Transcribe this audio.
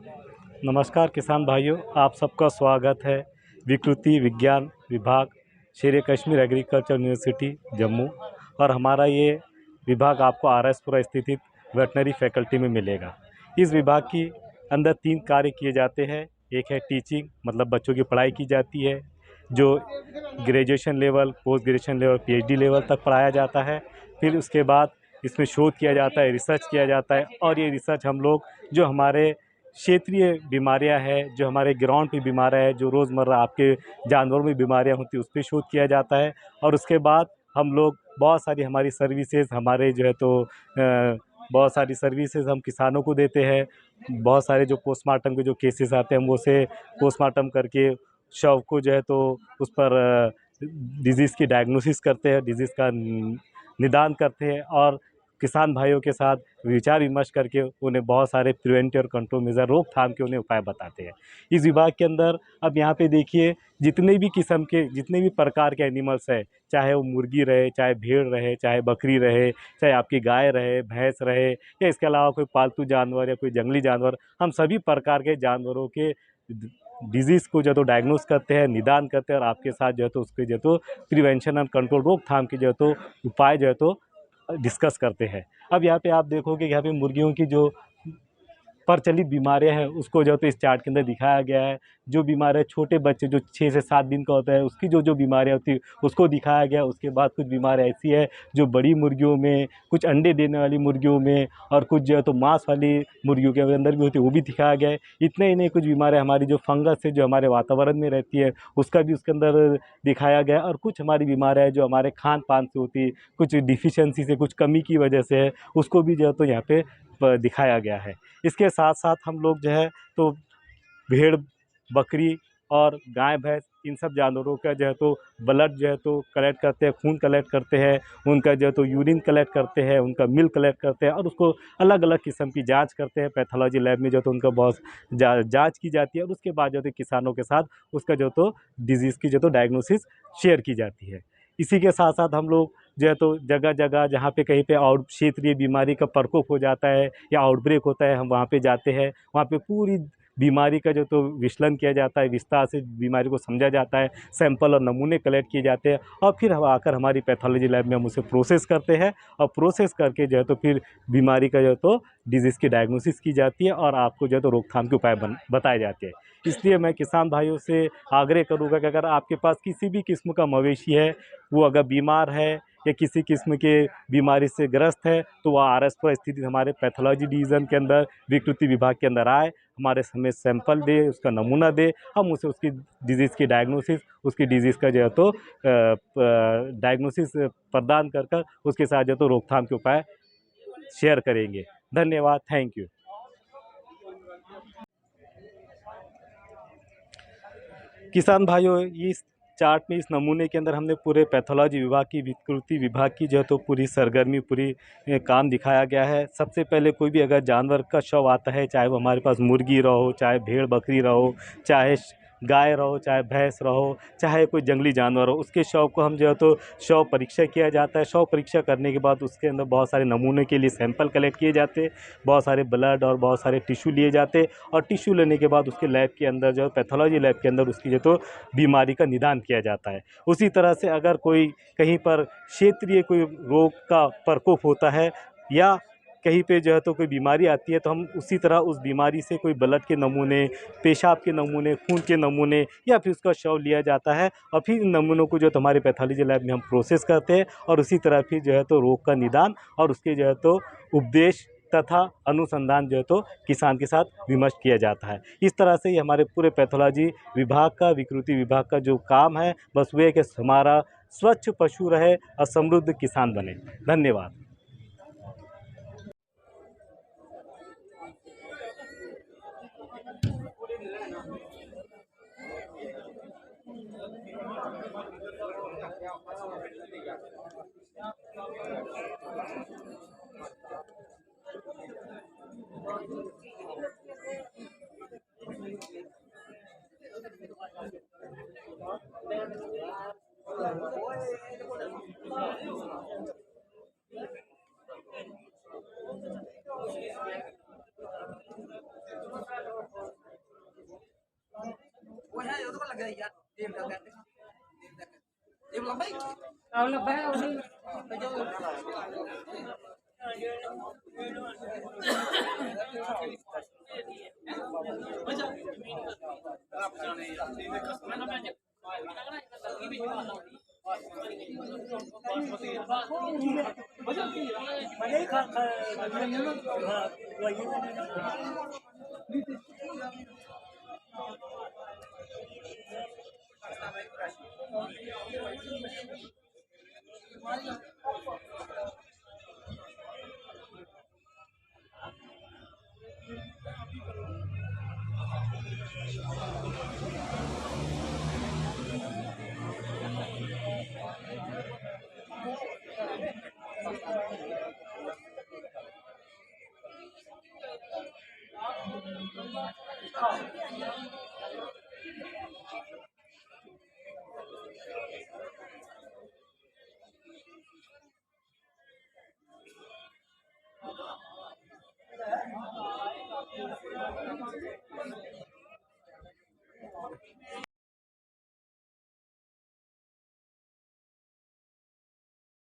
नमस्कार किसान भाइयों, आप सबका स्वागत है विकृति विज्ञान विभाग शेर कश्मीर एग्रीकल्चर यूनिवर्सिटी जम्मू। और हमारा ये विभाग आपको आरएसपुरा स्थित वेटनरी फैकल्टी में मिलेगा। इस विभाग की अंदर 3 कार्य किए जाते हैं। एक है टीचिंग, मतलब बच्चों की पढ़ाई की जाती है, जो graduation level, post graduation level, PhD level तक पढ़ाया जाता है। फिर उसके बाद इसमें शोध किया जाता है, रिसर्च किया जाता है, और ये रिसर्च हम लोग जो हमारे क्षेत्रीय बीमारियां हैं, जो हमारे ग्राउंड पे बीमारियां हैं, जो रोज़मर्रा आपके जानवरों में बीमारियां होती हैं, उस पर शोध किया जाता है। और उसके बाद हम लोग बहुत सारी हमारी सर्विसेज हमारे जो है तो बहुत सारी सर्विसेज हम किसानों को देते हैं। बहुत सारे जो पोस्टमार्टम के जो केसेस आते हैं, हम उसे पोस्टमार्टम करके शव को जो है तो उस पर डिज़ीज़ की डायग्नोसिस करते हैं, डिज़ीज़ का निदान करते हैं, और किसान भाइयों के साथ विचार विमर्श करके उन्हें बहुत सारे प्रिवेंटिव और कंट्रोल मेजर, रोकथाम के उन्हें उपाय बताते हैं। इस विभाग के अंदर अब यहाँ पे देखिए, जितने भी किस्म के, जितने भी प्रकार के एनिमल्स हैं, चाहे वो मुर्गी रहे, चाहे भेड़ रहे, चाहे बकरी रहे, चाहे आपकी गाय रहे, भैंस रहे, या इसके अलावा कोई पालतू जानवर या कोई जंगली जानवर, हम सभी प्रकार के जानवरों के डिजीज़ को जो तो डायग्नोस करते हैं, निदान करते हैं, और आपके साथ जो है तो उसके जो तो प्रिवेंशन एंड कंट्रोल, रोकथाम की जो है तो उपाय जो है तो डिस्कस करते हैं। अब यहाँ पे आप देखोगे, यहाँ पे मुर्गियों की जो प्रचलित बीमारियां हैं उसको जो तो इस चार्ट के अंदर दिखाया गया है। जो बीमारियां छोटे बच्चे जो 6 से 7 दिन का होता है, उसकी जो जो बीमारियां होती है उसको दिखाया गया। उसके बाद कुछ बीमारियां ऐसी है जो बड़ी मुर्गियों में, कुछ अंडे देने वाली मुर्गियों में, और कुछ जो है तो मांस वाली मुर्गियों के अंदर भी होती है, वो भी दिखाया गया है। इतने ही नहीं, कुछ बीमारियां हमारी जो फंगस है, जो हमारे वातावरण में रहती है, उसका भी उसके अंदर दिखाया गया। और कुछ हमारी बीमारियां जो हमारे खान पान से होती है, कुछ डिफिशियंसी से, कुछ कमी की वजह से है, उसको भी जो है तो यहाँ पे दिखाया गया है। इसके साथ साथ हम लोग जो है तो भेड़, बकरी और गाय, भैंस, इन सब जानवरों का जो है तो ब्लड जो है तो कलेक्ट करते हैं, खून कलेक्ट करते हैं, उनका जो है तो यूरिन कलेक्ट करते हैं, उनका मिल्क कलेक्ट करते हैं, और उसको अलग अलग किस्म की जांच करते हैं। पैथोलॉजी लैब में जो तो उनका बहुत जांच की जाती है, और उसके बाद जो है किसानों के साथ उसका जो तो डिजीज़ की जो तो डायग्नोसिस शेयर की जाती है। इसी के साथ साथ हम लोग जो है तो जगह जगह जहाँ पे कहीं पे आउट क्षेत्रीय बीमारी का प्रकोप हो जाता है या आउटब्रेक होता है, हम वहाँ पे जाते हैं। वहाँ पे पूरी बीमारी का जो तो विश्लेषण किया जाता है, विस्तार से बीमारी को समझा जाता है, सैंपल और नमूने कलेक्ट किए जाते हैं, और फिर हम आकर हमारी पैथोलॉजी लैब में हम उसे प्रोसेस करते हैं, और प्रोसेस करके जो है तो फिर बीमारी का जो है तो डिजीज़ की डायग्नोसिस की जाती है, और आपको जो है तो रोकथाम के उपाय बताए जाते हैं। इसलिए मैं किसान भाइयों से आग्रह करूँगा कि अगर आपके पास किसी भी किस्म का मवेशी है, वो अगर बीमार है या किसी किस्म के बीमारी से ग्रस्त है, तो वह आरएसपुरा स्थित हमारे पैथोलॉजी डिवीज़न के अंदर, विकृति विभाग के अंदर आए, हमारे हमें सैंपल दे, उसका नमूना दे, हम उसे उसकी डिजीज़ की डायग्नोसिस, उसकी डिजीज़ का जो है तो डायग्नोसिस प्रदान कर कर उसके साथ जो है तो रोकथाम के उपाय शेयर करेंगे। धन्यवाद, थैंक यू। किसान भाइयों, इस चार्ट में, इस नमूने के अंदर हमने पूरे पैथोलॉजी विभाग की, विकृति विभाग की जो है तो पूरी सरगर्मी, पूरी काम दिखाया गया है। सबसे पहले कोई भी अगर जानवर का शव आता है, चाहे वो हमारे पास मुर्गी रहो, चाहे भेड़ बकरी रहो, चाहे गाय रहो, चाहे भैंस रहो, चाहे कोई जंगली जानवर हो, उसके शव को हम जो है तो शव परीक्षा किया जाता है। शव परीक्षा करने के बाद उसके अंदर बहुत सारे नमूने के लिए सैंपल कलेक्ट किए जाते हैं, बहुत सारे ब्लड और बहुत सारे टिश्यू लिए जाते हैं, और टिश्यू लेने के बाद उसके लैब के अंदर, जो पैथोलॉजी लैब के अंदर, उसकी जो तो बीमारी का निदान किया जाता है। उसी तरह से अगर कोई कहीं पर क्षेत्रीय कोई रोग का प्रकोप होता है, या कहीं पे जो है तो कोई बीमारी आती है, तो हम उसी तरह उस बीमारी से कोई ब्लड के नमूने, पेशाब के नमूने, खून के नमूने, या फिर उसका शव लिया जाता है, और फिर इन नमूनों को जो तो हमारे पैथोलॉजी लैब में हम प्रोसेस करते हैं, और उसी तरह फिर जो है तो रोग का निदान और उसके जो है तो उपदेश तथा अनुसंधान जो है तो किसान के साथ विमर्श किया जाता है। इस तरह से ही हमारे पूरे पैथोलॉजी विभाग का, विकृति विभाग का जो काम है, बस वो है कि हमारा स्वच्छ पशु रहे और समृद्ध किसान बने। धन्यवाद।